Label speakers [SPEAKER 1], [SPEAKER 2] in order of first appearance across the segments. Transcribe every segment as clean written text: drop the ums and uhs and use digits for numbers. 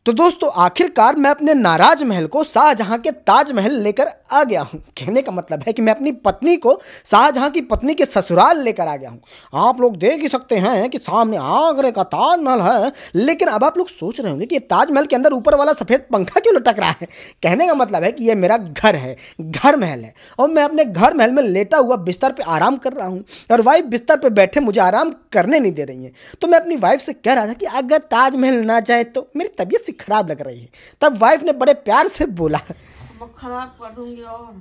[SPEAKER 1] तो दोस्तों आखिरकार मैं अपने नाराज महल को शाहजहां के ताजमहल लेकर आ गया हूं। कहने का मतलब है कि मैं अपनी पत्नी को शाहजहां की पत्नी के ससुराल लेकर आ गया हूं। आप लोग देख ही सकते हैं कि सामने आगरे का ताजमहल है, लेकिन अब आप लोग सोच रहे होंगे कि ताजमहल के अंदर ऊपर वाला सफ़ेद पंखा क्यों लटक रहा है। कहने का मतलब है कि ये मेरा घर है, घर महल है, और मैं अपने घर महल में लेटा हुआ बिस्तर पर आराम कर रहा हूँ और वाइफ बिस्तर पर बैठे मुझे आराम करने नहीं दे रही है। तो मैं अपनी वाइफ से कह रहा था कि अगर ताजमहल ना जाए तो मेरी तबीयत सी खराब लग रही है। तब वाइफ ने बड़े प्यार से बोला,
[SPEAKER 2] खराब कर दूंगी। और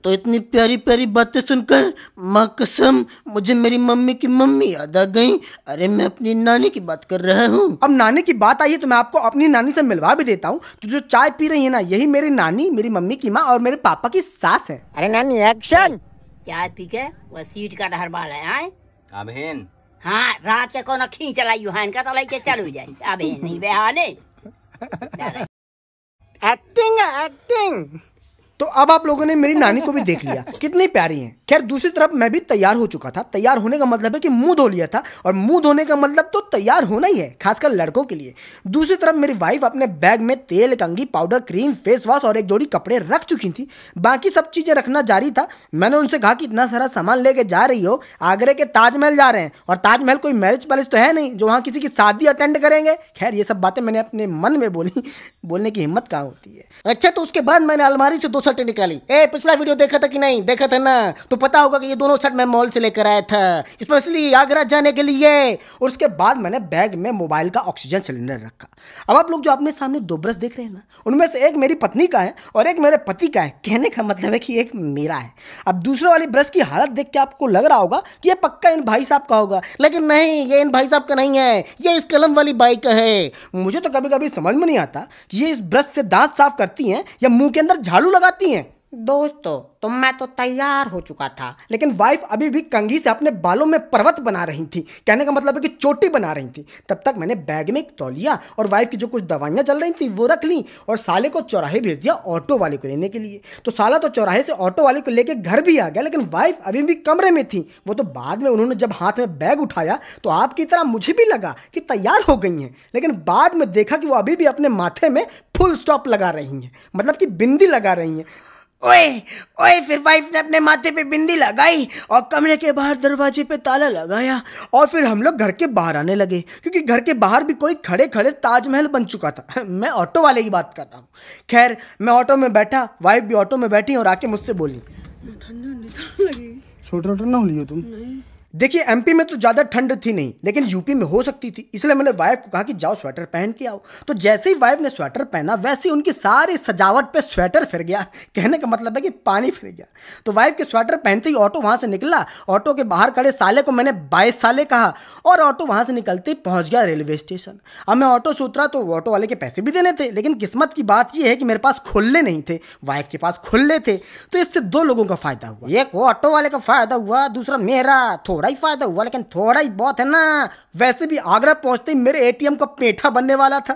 [SPEAKER 3] तो इतनी प्यारी प्यारी बातें सुनकर माँ कसम मुझे मेरी मम्मी की मम्मी याद आ गई। अरे मैं अपनी नानी की बात कर रहा हूँ।
[SPEAKER 1] अब नानी की बात आई है तो मैं आपको अपनी नानी से मिलवा भी देता हूँ। तो जो चाय पी रही है ना, यही मेरी नानी, मेरी मम्मी की माँ और मेरे पापा की सास है।
[SPEAKER 4] अरे नानी एक्शन।
[SPEAKER 5] चाय पी के वो सीट का डहर बाल है आए।
[SPEAKER 6] अबेन
[SPEAKER 5] हाँ रात के कोनो खींच चलाई है का तो लेके चलो जाए। अबे नहीं बेहाने
[SPEAKER 4] एक्टिंग एक्टिंग।
[SPEAKER 1] तो अब आप लोगों ने मेरी नानी को भी देख लिया, कितनी प्यारी हैं। खैर दूसरी तरफ मैं भी तैयार हो चुका था। तैयार होने का मतलब है कि मुंह धो लिया था, और मुंह धोने का मतलब तो तैयार होना ही है, खासकर लड़कों के लिए। दूसरी तरफ मेरी वाइफ अपने बैग में तेल, कंघी, पाउडर, क्रीम, फेस वॉश और एक जोड़ी कपड़े रख चुकी थी। बाकी सब चीज़ें रखना जारी था। मैंने उनसे कहा कि इतना सारा सामान लेके जा रही हो, आगरे के ताजमहल जा रहे हैं, और ताजमहल कोई मैरिज पैलेस तो है नहीं जो वहाँ किसी की शादी अटेंड करेंगे। खैर ये सब बातें मैंने अपने मन में बोली, बोलने की हिम्मत कहाँ होती है।
[SPEAKER 3] अच्छा तो उसके बाद मैंने अलमारी से 2 शर्टें निकाली। पिछला वीडियो देखा था कि नहीं? देखा था ना? तो पता होगा कि ये दोनों शर्ट मैं मॉल से लेकर आया था स्पेशली आगरा जाने के लिए।
[SPEAKER 1] और उसके बाद मैंने बैग में मोबाइल का ऑक्सीजन सिलेंडर रखा। अब आप लोग जो अपने सामने 2 ब्रश देख रहे हैं ना, उनमें से एक मेरी पत्नी का है और एक मेरे पति का है। कहने का मतलब है कि एक मेरा है। अब दूसरे वाली ब्रश की हालत देख के आपको लग रहा होगा कि ये पक्का इन भाई साहब का होगा,
[SPEAKER 3] लेकिन नहीं, ये इन भाई साहब का नहीं है, ये इस कलम वाली बाई का है।
[SPEAKER 1] मुझे तो कभी कभी समझ में नहीं आता कि ये इस ब्रश से दांत साफ करती हैं या मुंह के अंदर झाड़ू लगाती हैं।
[SPEAKER 4] दोस्तों तो मैं तो तैयार हो चुका था,
[SPEAKER 1] लेकिन वाइफ अभी भी कंघी से अपने बालों में पर्वत बना रही थी। कहने का मतलब है कि चोटी बना रही थी। तब तक मैंने बैग में एक तौलिया और वाइफ की जो कुछ दवाइयाँ चल रही थी वो रख ली, और साले को चौराहे भेज दिया ऑटो वाले को लेने के लिए। तो साला तो चौराहे से ऑटो वाले को लेके घर भी आ गया, लेकिन वाइफ अभी भी कमरे में थी। वो तो बाद में उन्होंने जब हाथ में बैग उठाया तो आपकी तरह मुझे भी लगा कि तैयार हो गई हैं, लेकिन बाद में देखा कि वो अभी भी अपने माथे में फुल स्टॉप लगा रही हैं, मतलब कि बिंदी लगा रही हैं।
[SPEAKER 3] ओए ओए, फिर वाइफ ने अपने माथे पे बिंदी लगाई और कमरे के बाहर दरवाजे पे ताला लगाया,
[SPEAKER 1] और फिर हम लोग घर के बाहर आने लगे, क्योंकि घर के बाहर भी कोई खड़े खड़े ताजमहल बन चुका था। मैं ऑटो वाले की बात कर रहा हूँ। खैर मैं ऑटो में बैठा, वाइफ भी ऑटो में बैठी और आके मुझसे बोली, स्वेटर वोटर ना हो तुम? देखिए एमपी में तो ज़्यादा ठंड थी नहीं, लेकिन यूपी में हो सकती थी, इसलिए मैंने वाइफ को कहा कि जाओ स्वेटर पहन के आओ। तो जैसे ही वाइफ ने स्वेटर पहना वैसे ही उनकी सारी सजावट पे स्वेटर फिर गया। कहने का मतलब है कि पानी फिर गया। तो वाइफ के स्वेटर पहनते ही ऑटो वहाँ से निकला। ऑटो के बाहर खड़े साले को मैंने 22 साले कहा, और ऑटो वहाँ से निकलते ही पहुँच गया रेलवे स्टेशन। अब मैं ऑटो से उतरा तो ऑटो वाले के पैसे भी देने थे, लेकिन किस्मत की बात यह है कि मेरे पास खुल्ले नहीं थे, वाइफ के पास खुल्ले थे। तो इससे 2 लोगों का फायदा हुआ।
[SPEAKER 4] एक वो ऑटो वाले का फायदा हुआ, दूसरा मेरा। थोड़ा ही फायदा हुआ, लेकिन थोड़ा ही बहुत है ना।
[SPEAKER 1] वैसे भी आगरा पहुंचते ही मेरे एटीएम का पेठा बनने वाला था।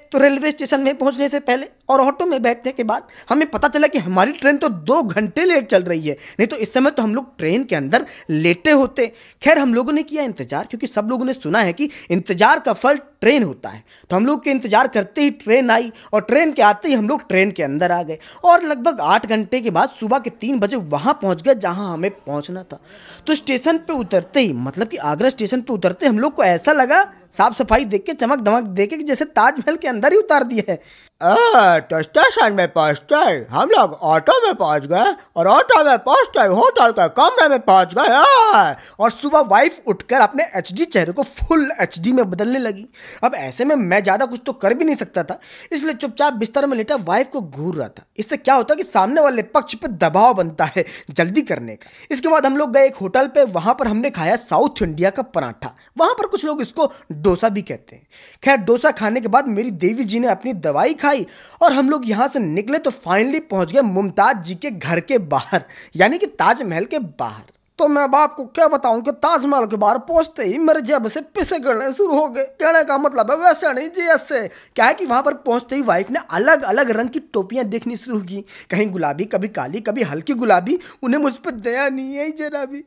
[SPEAKER 1] तो रेलवे स्टेशन में पहुंचने से पहले और ऑटो में बैठने के बाद हमें पता चला कि हमारी ट्रेन तो 2 घंटे लेट चल रही है, नहीं तो इस समय तो हम लोग ट्रेन के अंदर लेटे होते। खैर हम लोगों ने किया इंतजार, क्योंकि सब लोगों ने सुना है कि इंतजार का फल ट्रेन होता है। तो हम लोग के इंतजार करते ही ट्रेन आई, और ट्रेन के आते ही हम लोग ट्रेन के अंदर आ गए, और लगभग 8 घंटे के बाद सुबह के 3 बजे वहाँ पहुँच गए जहाँ हमें पहुँचना था। तो स्टेशन पे उतरते ही, मतलब कि आगरा स्टेशन पे उतरते हम लोग को ऐसा लगा, साफ सफाई देख के, चमक दमक देख के, कि जैसे ताजमहल के अंदर ही उतार दिया है।
[SPEAKER 3] तो स्टेशन में पहुंचते हम लोग ऑटो में पहुंच गए, और ऑटो में पहुंचते होटल के कमरे में पहुंच गए।
[SPEAKER 1] और सुबह वाइफ उठकर अपने एचडी चेहरे को फुल एचडी में बदलने लगी। अब ऐसे में मैं ज़्यादा कुछ तो कर भी नहीं सकता था, इसलिए चुपचाप बिस्तर में लेटा वाइफ को घूर रहा था। इससे क्या होता है कि सामने वाले पक्ष पे दबाव बनता है जल्दी करने का। इसके बाद हम लोग गए एक होटल पे, वहाँ पर हमने खाया साउथ इंडिया का पराठा। वहाँ पर कुछ लोग इसको डोसा भी कहते हैं। खैर डोसा खाने के बाद मेरी देवी जी ने अपनी दवाई खाई, और हम लोग यहाँ से निकले तो फाइनली पहुँच गए मुमताज जी के घर के बाहर, यानी कि ताजमहल के बाहर। तो मैं बाप को क्या बताऊं कि ताजमहल के बाहर पहुंचते ही मेरे जेब से पैसे गिरने शुरू हो गए। कहने का मतलब है वैसे नहीं जी, ऐसे क्या है कि वहां पर पहुंचते ही वाइफ ने अलग अलग रंग की टोपियां देखनी शुरू की, कहीं गुलाबी, कभी काली, कभी हल्की गुलाबी। उन्हें मुझ पर दया नहीं है जरा भी।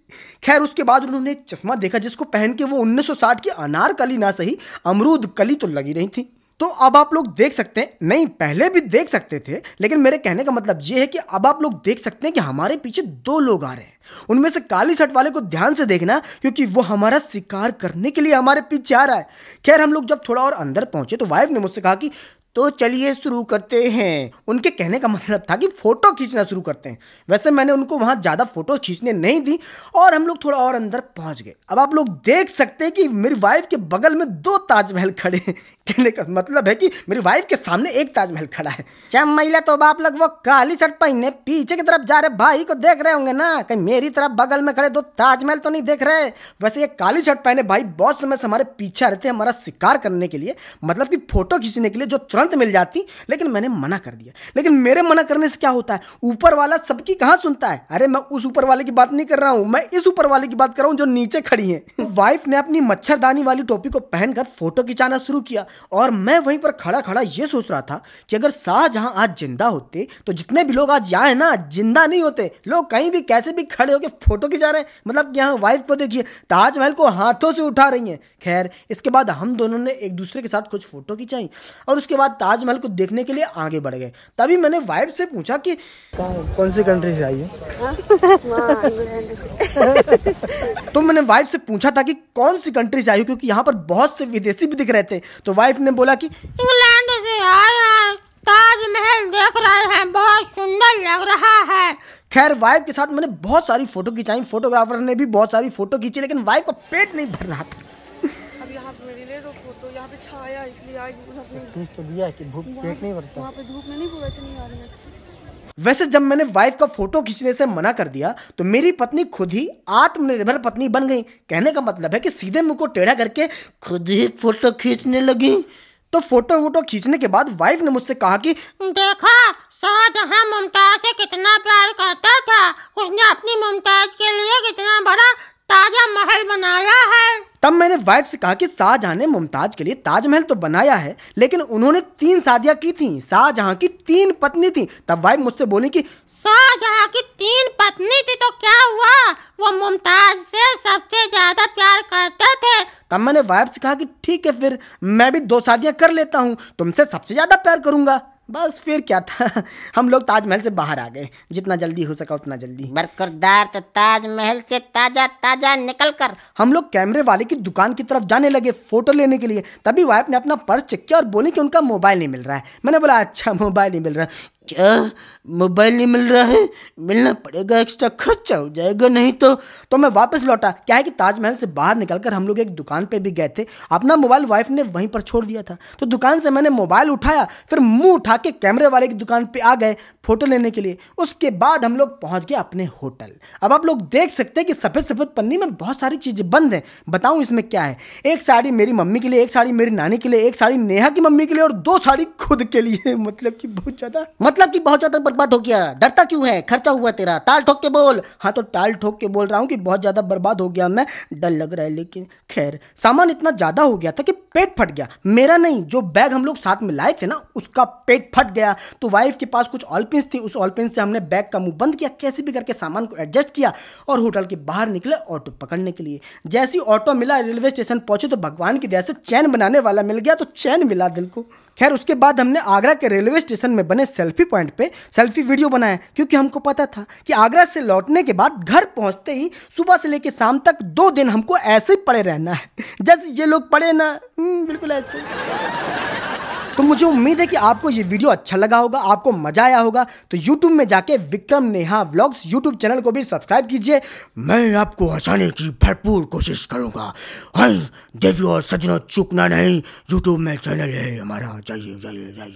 [SPEAKER 1] खैर उसके बाद उन्होंने एक चश्मा देखा जिसको पहन के वो 1960 की अनारकली ना सही अमरूद कली तो लगी रही थी। तो अब आप लोग देख सकते हैं, नहीं पहले भी देख सकते थे, लेकिन मेरे कहने का मतलब ये है कि अब आप लोग देख सकते हैं कि हमारे पीछे 2 लोग आ रहे हैं। उनमें से काली शर्ट वाले को ध्यान से देखना, क्योंकि वो हमारा शिकार करने के लिए हमारे पीछे आ रहा है। खैर हम लोग जब थोड़ा और अंदर पहुंचे तो वाइफ ने मुझसे कहा कि तो चलिए शुरू करते हैं। उनके कहने का मतलब था कि फोटो खींचना शुरू करते हैं। वैसे मैंने उनको वहां ज़्यादा फोटो खींचने नहीं दी और हम लोग थोड़ा और अंदर पहुंच गए। अब आप लोग देख सकते हैं कि मेरी वाइफ के बगल में 2 ताजमहल खड़े हैं। कहने का मतलब है कि मेरी वाइफ के सामने 1 ताजमहल खड़ा है।
[SPEAKER 4] चमैला तो आप लोग वो काली शर्ट पहने पीछे की तरफ जा रहे भाई को देख रहे होंगे ना, कहीं मेरी तरफ बगल में खड़े 2 ताजमहल तो नहीं देख रहे।
[SPEAKER 1] वैसे ये काली शर्ट पहने भाई बहुत समय से हमारे पीछे आ रहे थे हमारा शिकार करने के लिए, मतलब कि फोटो खींचने के लिए, जो तुरंत मिल जाती, लेकिन मैंने मना कर दिया। लेकिन मेरे मना करने से क्या होता है, ऊपर वाला सबकी कहां सुनता है। अरे मैं उस ऊपर वाले की बात नहीं कर रहा हूं, मैं इस ऊपर वाले की बात कर रहा हूं जो नीचे खड़ी है। वाइफ ने अपनी मच्छरदानी वाली टोपी को पहनकर फोटो खिंचाना शुरू किया और मैं वहीं पर खड़ा खड़ा ये सोच रहा था कि अगर शाहजहां आज जिंदा होते तो जितने भी लोग आज यहाँ है ना, जिंदा नहीं होते। लोग कहीं भी कैसे भी खड़े होकर फोटो खिंचा रहे हैं। मतलब यहाँ वाइफ को देखिए ताजमहल को हाथों से उठा रही हैं। खैर इसके बाद हम दोनों ने एक दूसरे के साथ कुछ फोटो खिंचाई और उसके बाद ताजमहल को देखने के लिए आगे बढ़ गए। तभी मैंने वाइफ से पूछा कि कौन सी कंट्री से आई है। तो मैंने वाइफ से पूछा था कि कौन सी कंट्री से आई हो, क्योंकि यहाँ पर बहुत से विदेशी भी दिख रहे थे। तो वाइफ ने बोला कि
[SPEAKER 6] इंग्लैंड से आए हैं, ताजमहल देख रहे हैं, बहुत सुंदर लग रहा है।
[SPEAKER 1] खैर वाइफ के साथ मैंने बहुत सारी फोटो खिंचाई, फोटोग्राफर ने भी बहुत सारी फोटो खींची, लेकिन वाइफ का पेट नहीं भर रहा था।
[SPEAKER 2] अब यहाँ पे मेरी ले दो फोटो, यहाँ पे छाया इसलिए आज
[SPEAKER 1] तो दिया कि भूख पेट नहीं भरता।
[SPEAKER 2] वहाँ पे धूप में नहीं पूरा इतनी आ रही अच्छी।
[SPEAKER 1] वैसे जब मैंने वाइफ का फोटो खींचने से मना कर दिया तो मेरी पत्नी खुद ही आत्मनिर्भर पत्नी बन गई। कहने का मतलब है कि सीधे मुंह को टेढ़ा करके खुद ही फोटो खींचने लगी। तो फोटो खींचने के बाद वाइफ ने मुझसे कहा कि
[SPEAKER 6] देखा शाहजहां मुमताज से कितना प्यार करता था, उसने अपनी मुमताज के लिए कितना बड़ा ताजा महल बनाया है।
[SPEAKER 1] तब मैंने वाइफ से कहा कि शाहजहां ने मुमताज के लिए ताजमहल तो बनाया है, लेकिन उन्होंने 3 शादियां की थी, शाहजहां की 3 पत्नी थी। तब वाइफ मुझसे बोली कि
[SPEAKER 6] शाहजहां की 3 पत्नी थी तो क्या हुआ, वो मुमताज से सबसे ज्यादा प्यार करते थे।
[SPEAKER 1] तब मैंने वाइफ से कहा कि ठीक है फिर मैं भी 2 शादियां कर लेता हूँ, तुमसे सबसे ज्यादा प्यार करूंगा। बस फिर क्या था, हम लोग ताजमहल से बाहर आ गए, जितना जल्दी हो सका उतना जल्दी।
[SPEAKER 3] बरकरदार तो ताजमहल से ताजा ताजा निकल कर
[SPEAKER 1] हम लोग कैमरे वाले की दुकान की तरफ जाने लगे फोटो लेने के लिए। तभी वाइफ ने अपना पर्स चेक किया और बोली कि उनका मोबाइल नहीं मिल रहा है। मैंने बोला अच्छा मोबाइल नहीं मिल रहा है। क्या मोबाइल नहीं मिल रहा है, मिलना पड़ेगा, एक्स्ट्रा खर्चा हो जाएगा नहीं तो मैं वापस लौटा। क्या है कि ताजमहल से बाहर निकलकर हम लोग एक दुकान पे भी गए थे, अपना मोबाइल वाइफ ने वहीं पर छोड़ दिया था। तो दुकान से मैंने मोबाइल उठाया, फिर मुंह उठा के कैमरे वाले की दुकान पे आ गए फोटो लेने के लिए। उसके बाद हम लोग पहुंच गए अपने होटल। अब आप लोग देख सकते हैं कि सफेद सफेद पन्नी में बहुत सारी चीजें बंद हैं। बताऊं इसमें क्या है, एक साड़ी मेरी मम्मी के लिए, एक साड़ी मेरी नानी के लिए, एक साड़ी नेहा की मम्मी के लिए और 2 साड़ी खुद के लिए। मतलब कि बहुत ज्यादा
[SPEAKER 3] बर्बाद हो गया। डरता क्यों है, खर्चा हुआ तेरा, ताल ठोक के बोल।
[SPEAKER 1] हाँ तो टाल ठोक के बोल रहा हूँ कि बहुत ज्यादा बर्बाद हो गया मैं, डर लग रहा है। लेकिन खैर सामान इतना ज्यादा हो गया था कि पेट फट गया। मेरा नहीं, जो बैग हम लोग साथ में लाए थे ना उसका पेट फट गया। तो वाइफ के पास कुछ ऑयल पेंस थी, उस ऑयल पेंस से हमने बैग का मुंह बंद किया, कैसे भी करके सामान को एडजस्ट किया और होटल के बाहर निकले ऑटो पकड़ने के लिए। जैसे ही ऑटो मिला, रेलवे स्टेशन पहुंचे तो भगवान की दया से चैन बनाने वाला मिल गया, तो चैन मिला दिल को। खैर उसके बाद हमने आगरा के रेलवे स्टेशन में बने सेल्फी पॉइंट पे सेल्फी वीडियो बनाया, क्योंकि हमको पता था कि आगरा से लौटने के बाद घर पहुंचते ही सुबह से लेकर शाम तक 2 दिन हमको ऐसे ही पड़े रहना है, जैसे ये लोग पड़े ना, बिल्कुल ऐसे। तो मुझे उम्मीद है कि आपको ये वीडियो अच्छा लगा होगा, आपको मजा आया होगा। तो YouTube में जाके Vikram Neha vlogs YouTube channel को भी सब्सक्राइब कीजिए। मैं आपको हंसाने की भरपूर कोशिश करूंगा। हाय देवियों और सज्जनों, चूकना नहीं, YouTube में चैनल है हमारा, जाइए जाइए जाइए।